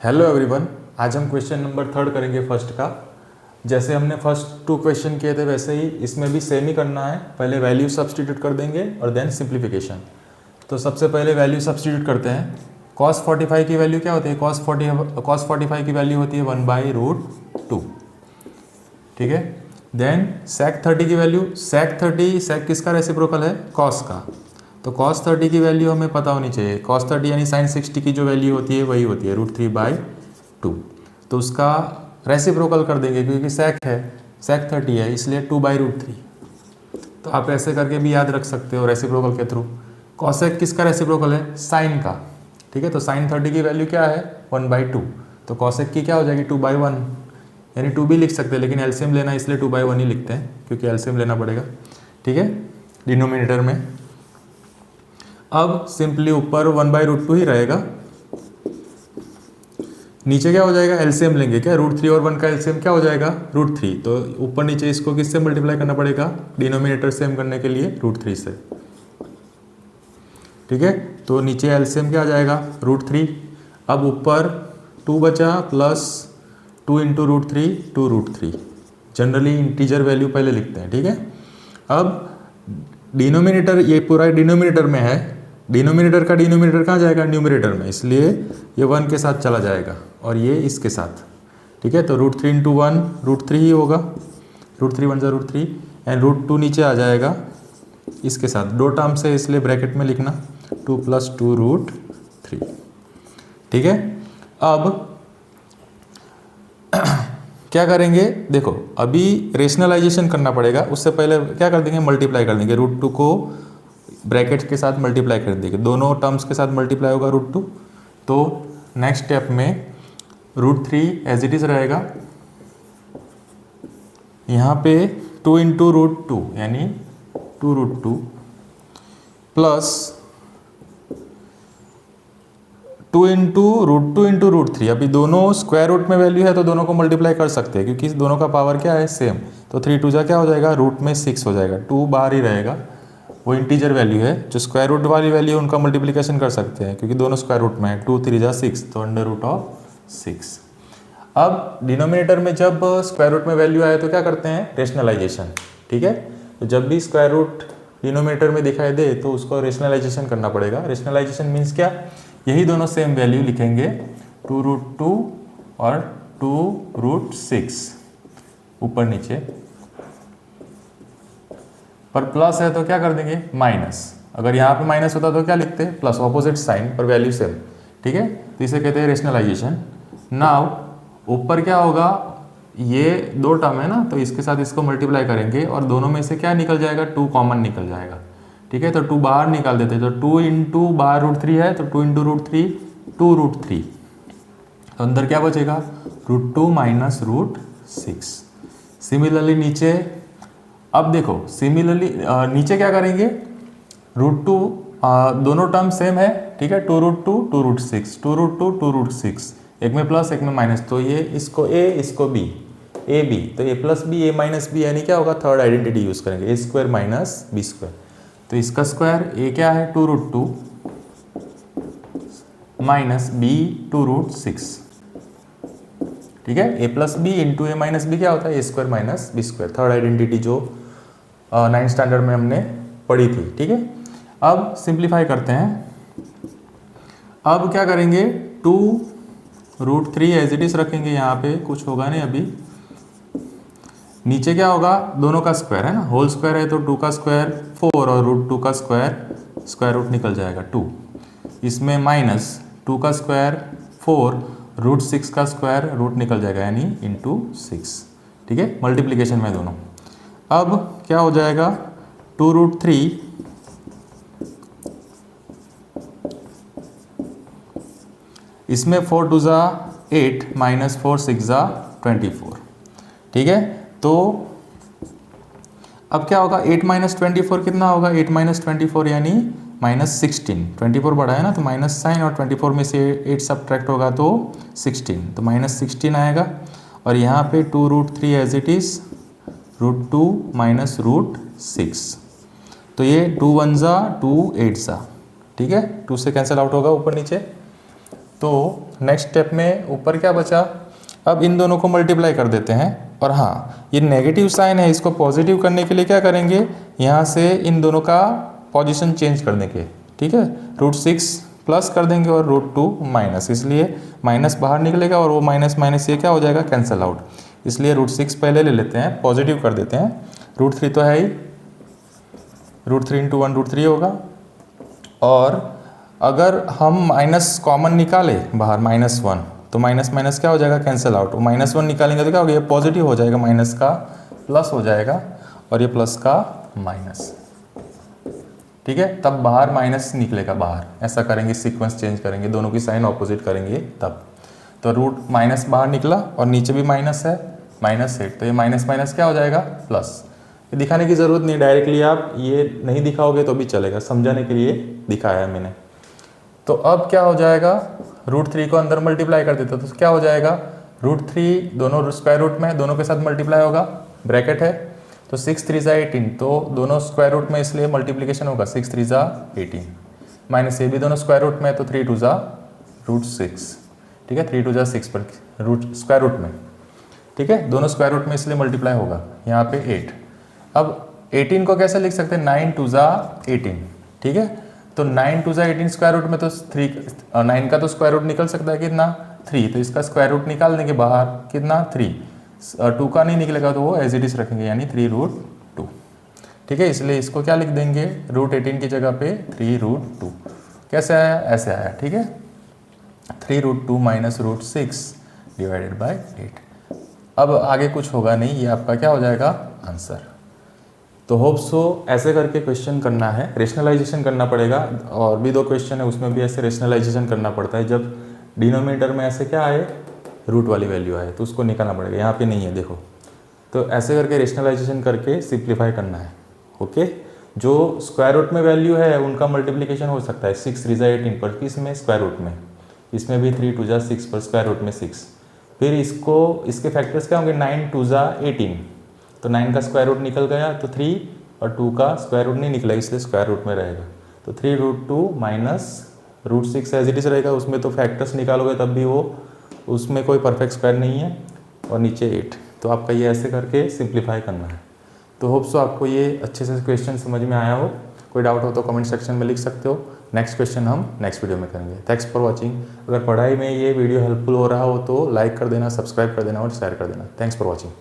Hello everyone, आज हम question number 3 करेंगे फर्स्ट का। जैसे हमने फर्स्ट 2 क्वेश्चन किए थे वैसे ही इसमें भी सेम ही करना है। पहले वैल्यू सब्सटीट्यूट कर देंगे और देन सिंप्लीफिकेशन। तो सबसे पहले वैल्यू सब्सटीट्यूट करते हैं। cos 45 की वैल्यू क्या होती है? cos 45 की वैल्यू होती है 1/√2। ठीक है। देन sec 30 की वैल्यू, sec किसका रेसिप्रोकल है? cos का। तो cos 30 की वैल्यू हमें पता होनी चाहिए। cos 30 यानी sin 60 की जो वैल्यू होती है वही होती है √3/2। तो उसका रेसिप्रोकल कर देंगे क्योंकि sec है, sec 30 है, इसलिए 2/√3। तो आप ऐसे करके भी याद रख सकते हो रेसिप्रोकल के थ्रू। cosec किसका रेसिप्रोकल है? sin का। ठीक है। तो sin 30 की वैल्यू क्या है? 1/2। तो cosec की क्या हो जाएगी? 2/1, यानी 2 भी लिख सकते हैं, लेकिन एलसीएम लेना इसलिए 2/1 ही लिखते हैं क्योंकि एलसीएम लेना पड़ेगा। ठीक है, डिनोमिनेटर में। अब सिंपली ऊपर 1/√2 ही रहेगा, नीचे क्या हो जाएगा? एलसीएम लेंगे क्या? √3 और 1 का एलसीएम क्या हो जाएगा? √3। तो ऊपर नीचे इसको किससे मल्टीप्लाई करना पड़ेगा? डिनोमिनेटर सेम करने के लिए √3 से। ठीक है। तो नीचे एलसीएम क्या आ जाएगा? √3। अब ऊपर 2 बचा प्लस 2 × √3, 2√3। जनरली इंटीजर वैल्यू पहले लिखते हैं। ठीक है। अब डिनोमिनेटर, ये पूरा डिनोमिनेटर में है, डिनोमिनेटर का डिनोमिनेटर कहाँ जाएगा? न्यूमरेटर में, इसलिए ये 1 के साथ चला जाएगा और ये इसके साथ। ठीक है। तो √3 × 1 √3 ही होगा, √3 1 जा √3, एंड √2 नीचे आ जाएगा इसके साथ। 2 टर्म से इसलिए ब्रैकेट में लिखना 2 + 2 √3। ठीक है। अब क्या करेंगे? देखो, अभी रेशनलाइजेशन करना पड़ेगा, उससे पहले क्या कर देंगे? मल्टीप्लाई कर देंगे। √2 को ब्रैकेट के साथ मल्टीप्लाई कर देंगे, दोनों टर्म्स के साथ मल्टीप्लाई होगा √2। तो नेक्स्ट स्टेप में √3 एज इट इज रहेगा, यहाँ पे 2 × √2 यानी 2√2 प्लस 2 × √2 × √3। अभी दोनों स्क्वायर रूट में वैल्यू है तो दोनों को मल्टीप्लाई कर सकते हैं क्योंकि दोनों का पावर क्या है? सेम। तो 3 2 जा क्या हो जाएगा? रूट में 6 हो जाएगा, 2 बाहर ही रहेगा। वो इंटीजर वैल्यू है, जो स्क्वायर रूट वाली वैल्यू है उनका मल्टीप्लिकेशन कर सकते हैं क्योंकि दोनों स्क्वायर रूट में है। 2 3 जा 6, तो √6। अब डिनोमिनेटर में जब स्क्वायर रूट में वैल्यू आए तो क्या करते हैं? रेशनलाइजेशन। ठीक है। तो जब भी स्क्वायर रूट डिनोमिनेटर में दिखाई दे तो उसको रेशनलाइजेशन करना पड़ेगा। रेशनलाइजेशन मीन्स क्या? यही दोनों सेम वैल्यू लिखेंगे, 2√2 और 2√6 ऊपर नीचे, पर प्लस है तो क्या कर देंगे? माइनस। अगर यहाँ पे माइनस होता तो क्या लिखते? प्लस, ऑपोजिट साइन पर वैल्यू सेम। ठीक है। तो इसे कहते हैं रेशनलाइजेशन। नाउ ऊपर क्या होगा? ये 2 टर्म है ना, तो इसके साथ इसको मल्टीप्लाई करेंगे और दोनों में से क्या निकल जाएगा? 2 कॉमन निकल जाएगा। ठीक है। तो 2 बाहर निकाल देते हैं, तो 2 × बाहर √3 है तो 2 × √3 2√3। तो अंदर क्या बचेगा? √2 - √6। सिमिलरली नीचे, अब देखो सिमिलरली नीचे क्या करेंगे? √2 दोनों टर्म सेम है। ठीक है। 2√2 2√6, 2√2 2√6, एक में प्लस एक में माइनस, तो ये इसको a इसको b, a b, तो a + b a - b यानी क्या होगा? थर्ड आइडेंटिटी यूज करेंगे, a² - b²। तो इसका स्क्वायर a क्या है? 2√2 - b 2√6। ठीक है। a + b × a - b क्या होता है? a² - b², थर्ड आइडेंटिटी जो 9th स्टैंडर्ड में हमने पढ़ी थी। ठीक है। अब सिंप्लीफाई करते हैं। अब क्या करेंगे? 2√3 एज इट इज रखेंगे, यहाँ पे कुछ होगा नहीं अभी। नीचे क्या होगा? दोनों का स्क्वायर है ना, होल स्क्वायर है तो 2 का स्क्वायर 4 और √2 का स्क्वायर रूट निकल जाएगा 2। इसमें -2 का स्क्वायर 4, √6 का स्क्वायर रूट निकल जाएगा यानी ×6। ठीक है। मल्टीप्लिकेशन में दोनों। अब क्या हो जाएगा? 2√3 इसमें 4 2 जा 8 -4 6 जा 24। ठीक है। तो अब क्या होगा? 8 - 24 कितना होगा? 8 - 24 यानी -16। 24 बड़ा है ना, तो माइनस साइन, और 24 में से 8 सब्ट्रैक्ट होगा तो 16, तो -16 आएगा। और यहाँ पे 2√3 एज इट इज, √2 - √6, तो ये 2 1 जा 2 8 जा। ठीक है। 2 से कैंसिल आउट होगा ऊपर नीचे, तो नेक्स्ट स्टेप में ऊपर क्या बचा, अब इन दोनों को मल्टीप्लाई कर देते हैं। और हाँ, ये नेगेटिव साइन है, इसको पॉजिटिव करने के लिए क्या करेंगे, यहाँ से इन दोनों का पोजीशन चेंज कर देंगे। ठीक है, √6 प्लस कर देंगे और √2 माइनस, इसलिए माइनस बाहर निकलेगा और वो माइनस माइनस ये क्या हो जाएगा, कैंसिल आउट। इसलिए √6 पहले ले लेते हैं, पॉजिटिव कर देते हैं। √3 तो है ही, √3 × 1 √3 होगा। और अगर हम माइनस कॉमन निकालें बाहर -1, तो माइनस माइनस क्या हो जाएगा, कैंसिल आउट। -1 निकालेंगे तो क्या होगा, ये पॉजिटिव हो जाएगा, माइनस का प्लस हो जाएगा और ये प्लस का माइनस। ठीक है, तब बाहर माइनस निकलेगा बाहर, ऐसा करेंगे, सीक्वेंस चेंज करेंगे, दोनों की साइन ऑपोजिट करेंगे तब। तो रूट माइनस बाहर निकला और नीचे भी माइनस है, -8, तो ये माइनस माइनस क्या हो जाएगा, प्लस। ये दिखाने की ज़रूरत नहीं, डायरेक्टली आप ये नहीं दिखाओगे तो भी चलेगा, समझाने के लिए दिखाया है मैंने। तो अब क्या हो जाएगा, √3 को अंदर मल्टीप्लाई कर देते तो क्या हो जाएगा, √3 दोनों स्क्वायर रूट में, दोनों के साथ मल्टीप्लाई होगा, ब्रैकेट है, तो 6 3 18, तो दोनों स्क्वायर रूट में इसलिए मल्टीप्लिकेशन होगा, 6 3 18, माइनस ये भी दोनों स्क्वायर रूट में, तो 3 2 √6। ठीक है, 3 2 6 पर स्क्वायर रूट में। ठीक है, दोनों स्क्वायर रूट में इसलिए मल्टीप्लाई होगा, यहाँ पे 8। अब 18 को कैसे लिख सकते हैं, 9 2 18। ठीक है, तो 9 2 18 स्क्वायर रूट में, तो 9 का तो स्क्वायर रूट निकल सकता है कितना, 3, तो इसका स्क्वायर रूट निकाल देंगे बाहर, कितना 3। 2 का नहीं निकलेगा तो वो एज इट इज रखेंगे, यानी 3√2। ठीक है, इसलिए इसको क्या लिख देंगे, √18 की जगह पे 3√2। कैसे आया, ऐसे आया। ठीक है, 3√2 माइनस √6 डिवाइडेड बाई 8। अब आगे कुछ होगा नहीं, ये आपका क्या हो जाएगा, आंसर। तो होप सो ऐसे करके क्वेश्चन करना है, रेशनलाइजेशन करना पड़ेगा। और भी 2 क्वेश्चन है, उसमें भी ऐसे रेशनलाइजेशन करना पड़ता है। जब डिनोमिनेटर में ऐसे क्या आए, रूट वाली वैल्यू आए, तो उसको निकालना पड़ेगा, यहाँ पे नहीं है देखो। तो ऐसे करके रेशनलाइजेशन करके सिंप्लीफाई करना है। ओके, जो स्क्वायर रूट में वैल्यू है उनका मल्टीप्लिकेशन हो सकता है, 6 3 18 पर, किसमें, स्क्वायर रूट में। इसमें भी 3 2 6 पर, स्क्वायर रूट में 6। फिर इसके फैक्टर्स क्या होंगे, 9 2 18, तो 9 का स्क्वायर रूट निकल गया, तो 3, और 2 का स्क्वायर रूट नहीं निकला, इसलिए स्क्वायर रूट में रहेगा। तो 3√2 माइनस √6 एज इट इज रहेगा, उसमें तो फैक्टर्स निकालोगे तब भी वो, उसमें कोई परफेक्ट स्क्वायर नहीं है, और नीचे 8। तो आपका ये ऐसे करके सिंप्लीफाई करना है। तो होप सो आपको ये अच्छे से क्वेश्चन समझ में आया हो। कोई डाउट हो तो कमेंट सेक्शन में लिख सकते हो। नेक्स्ट क्वेश्चन हम नेक्स्ट वीडियो में करेंगे। Thanks for watching. अगर पढ़ाई में ये वीडियो हेल्पफुल हो रहा हो तो लाइक कर देना, सब्सक्राइब कर देना और शेयर कर देना। Thanks for watching.